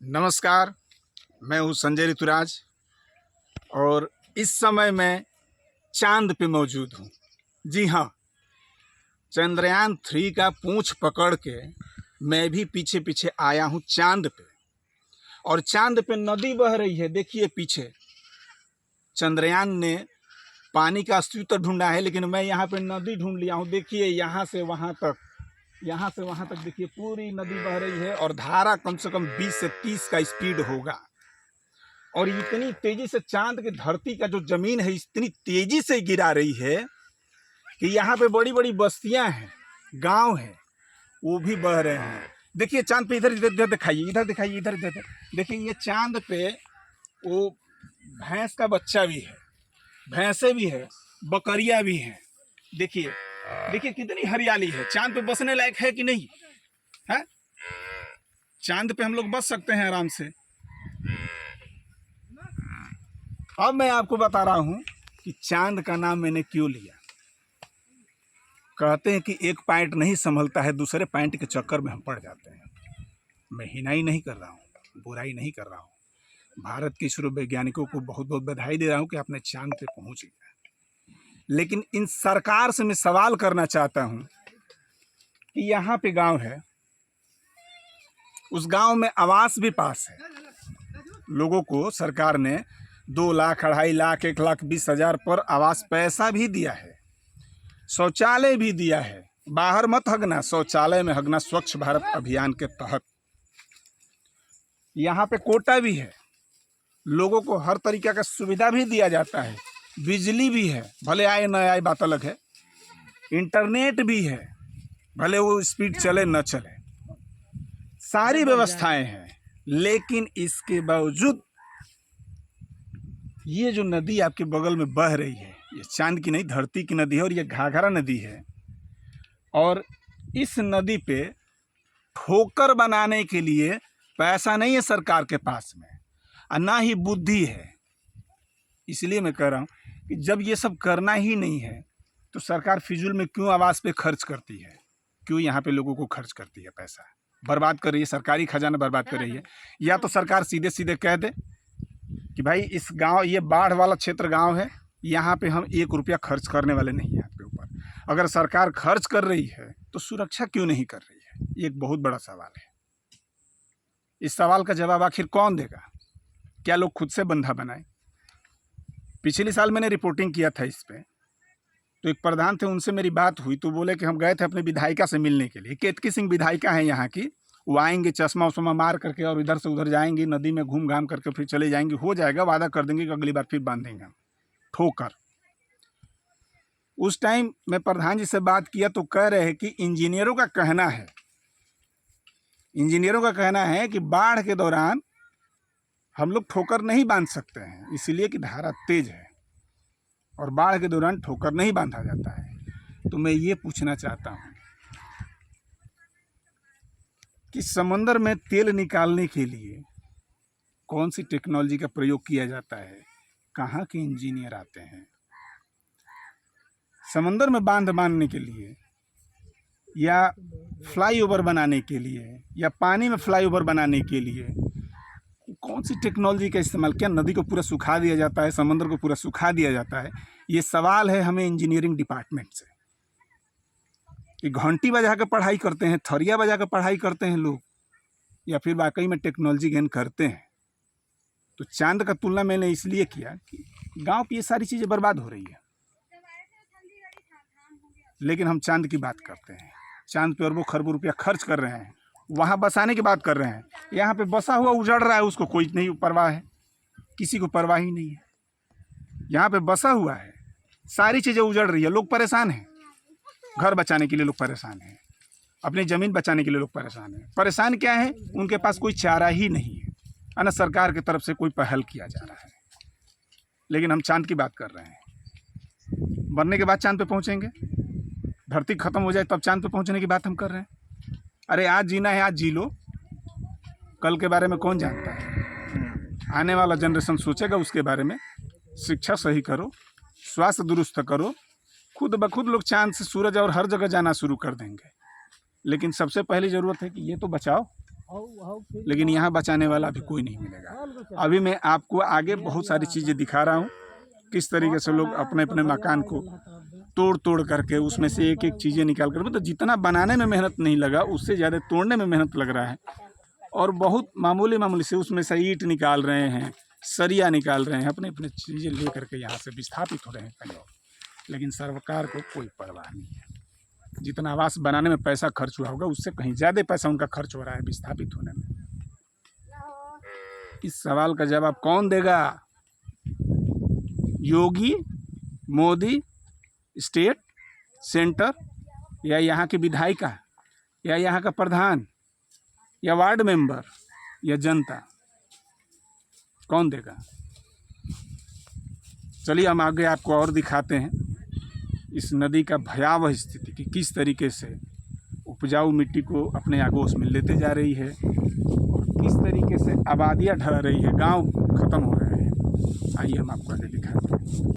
नमस्कार, मैं हूँ संजय ऋतुराज और इस समय मैं चांद पे मौजूद हूँ। जी हाँ, चंद्रयान-3 का पूंछ पकड़ के मैं भी पीछे पीछे आया हूँ चांद पे। और चांद पे नदी बह रही है, देखिए पीछे। चंद्रयान ने पानी का अस्तित्व ढूंढा है, लेकिन मैं यहाँ पे नदी ढूंढ लिया हूँ। देखिए यहाँ से वहाँ तक देखिए पूरी नदी बह रही है और धारा कम से कम 20 से 30 का स्पीड होगा। और इतनी तेजी से चांद की धरती का जो जमीन है इतनी तेजी से गिरा रही है कि यहाँ पे बड़ी बड़ी बस्तियां हैं, गांव हैं, वो भी बह रहे हैं। देखिए चांद पे इधर इधर दिखाइए, इधर दिखाइए, इधर इधर देखिए। ये चांद पे वो भैंस का बच्चा भी है, भैंसे भी है, बकरियां भी हैं। देखिए देखिए कितनी हरियाली है। चांद पे बसने लायक है कि नहीं है? चांद पे हम लोग बस सकते हैं आराम से। अब मैं आपको बता रहा हूं कि चांद का नाम मैंने क्यों लिया। कहते हैं कि एक पॉइंट नहीं संभलता है, दूसरे पॉइंट के चक्कर में हम पड़ जाते हैं। मैं हिनाई नहीं कर रहा हूँ, बुराई नहीं कर रहा हूँ। भारत के इसरो वैज्ञानिकों को बहुत बहुत बधाई दे रहा हूँ कि आपने चांद पे पहुँच गया। लेकिन इन सरकार से मैं सवाल करना चाहता हूँ कि यहाँ पे गांव है, उस गांव में आवास भी पास है। लोगों को सरकार ने 2 लाख, 2.5 लाख, 1,20,000 पर आवास पैसा भी दिया है, शौचालय भी दिया है। बाहर मत हगना, शौचालय में हगना, स्वच्छ भारत अभियान के तहत। यहाँ पे कोटा भी है, लोगों को हर तरीके का सुविधा भी दिया जाता है। बिजली भी है, भले आए न आए बात अलग है। इंटरनेट भी है, भले वो स्पीड चले न चले, सारी व्यवस्थाएं हैं। लेकिन इसके बावजूद ये जो नदी आपके बगल में बह रही है, ये चांद की नहीं धरती की नदी है और ये घाघरा नदी है। और इस नदी पे ठोकर बनाने के लिए पैसा नहीं है सरकार के पास में, और ना ही बुद्धि है। इसलिए मैं कह रहा हूँ कि जब ये सब करना ही नहीं है तो सरकार फिजूल में क्यों आवास पे खर्च करती है, क्यों यहाँ पे लोगों को खर्च करती है, पैसा बर्बाद कर रही है, सरकारी खजाना बर्बाद कर रही है। या तो सरकार सीधे सीधे कह दे कि भाई इस गांव, ये बाढ़ वाला क्षेत्र गांव है, यहाँ पे हम 1 रुपया खर्च करने वाले नहीं हैं आपके ऊपर। अगर सरकार खर्च कर रही है तो सुरक्षा क्यों नहीं कर रही है? ये एक बहुत बड़ा सवाल है। इस सवाल का जवाब आखिर कौन देगा? क्या लोग खुद से बंधा बनाए? पिछले साल मैंने रिपोर्टिंग किया था इस पे, तो एक प्रधान थे, उनसे मेरी बात हुई तो बोले कि हम गए थे अपने विधायिका से मिलने के लिए। केतकी सिंह विधायिका है यहाँ की, वो आएंगे चश्मा उश्मा मार करके और इधर से उधर जाएंगी, नदी में घूम घाम करके फिर चले जाएंगे। हो जाएगा, वादा कर देंगे कि अगली बार फिर बांधेंगे हम ठोकर। उस टाइम मैं प्रधान जी से बात किया तो कह रहे हैं कि इंजीनियरों का कहना है कि बाढ़ के दौरान हम लोग ठोकर नहीं बांध सकते हैं, इसलिए कि धारा तेज है और बाढ़ के दौरान ठोकर नहीं बांधा जाता है। तो मैं ये पूछना चाहता हूँ कि समंदर में तेल निकालने के लिए कौन सी टेक्नोलॉजी का प्रयोग किया जाता है? कहाँ के इंजीनियर आते हैं? समंदर में बांध बांधने के लिए या फ्लाईओवर बनाने के लिए या पानी में फ्लाईओवर बनाने के लिए कौन सी टेक्नोलॉजी का इस्तेमाल? क्या नदी को पूरा सुखा दिया जाता है, समंदर को पूरा सुखा दिया जाता है? ये सवाल है हमें इंजीनियरिंग डिपार्टमेंट से कि घंटी बजा के पढ़ाई करते हैं, थरिया बजा के पढ़ाई करते हैं लोग, या फिर वाकई में टेक्नोलॉजी गेन करते हैं? तो चांद का तुलना मैंने इसलिए किया कि गांव की ये सारी चीज़ें बर्बाद हो रही है, लेकिन हम चांद की बात करते हैं। चांद पे अरबों खरबों रुपया खर्च कर रहे हैं, वहाँ बसाने की बात कर रहे हैं। यहाँ पे बसा हुआ उजड़ रहा है, उसको कोई नहीं परवाह है, किसी को परवाह ही नहीं है। यहाँ पे बसा हुआ है, सारी चीज़ें उजड़ रही है, लोग परेशान हैं। घर बचाने के लिए लोग परेशान हैं, अपनी ज़मीन बचाने के लिए लोग परेशान हैं। परेशान क्या है? उनके पास कोई चारा ही नहीं है, ना सरकार की तरफ से कोई पहल किया जा रहा है। लेकिन हम चांद की बात कर रहे हैं। मरने के बाद चांद पे पहुँचेंगे, धरती खत्म हो जाए तब चांद पे पहुँचने की बात हम कर रहे हैं। अरे आज जीना है, आज जी लो, कल के बारे में कौन जानता है? आने वाला जनरेशन सोचेगा उसके बारे में। शिक्षा सही करो, स्वास्थ्य दुरुस्त करो, खुद ब खुद लोग चांद से सूरज और हर जगह जाना शुरू कर देंगे। लेकिन सबसे पहली ज़रूरत है कि ये तो बचाओ। लेकिन यहाँ बचाने वाला भी कोई नहीं मिलेगा। अभी मैं आपको आगे बहुत सारी चीज़ें दिखा रहा हूँ, किस तरीके से लोग अपने अपने मकान को तोड़ तोड़ करके उसमें से एक एक चीज़ें निकाल कर, मतलब जितना बनाने में मेहनत नहीं लगा उससे ज़्यादा तोड़ने में मेहनत लग रहा है। और बहुत मामूली से उसमें से ईंट निकाल रहे हैं, सरिया निकाल रहे हैं, अपने अपने चीज़ें ले करके यहाँ से विस्थापित हो रहे हैं कहीं और। लेकिन सरकार को कोई परवाह नहीं है। जितना आवास बनाने में पैसा खर्च हुआ होगा उससे कहीं ज़्यादा पैसा उनका खर्च हो रहा है विस्थापित होने में। इस सवाल का जवाब कौन देगा? योगी, मोदी, स्टेट, सेंटर, या यहाँ की विधायिका, या यहाँ का प्रधान, या वार्ड मेंबर, या जनता? कौन देगा? चलिए हम आगे आपको और दिखाते हैं इस नदी का भयावह स्थिति कि किस तरीके से उपजाऊ मिट्टी को अपने आगोश में लेते जा रही है और किस तरीके से आबादियाँ ढह रही है, गांव खत्म हो रहे हैं। आइए हम आपको आगे दिखाते हैं।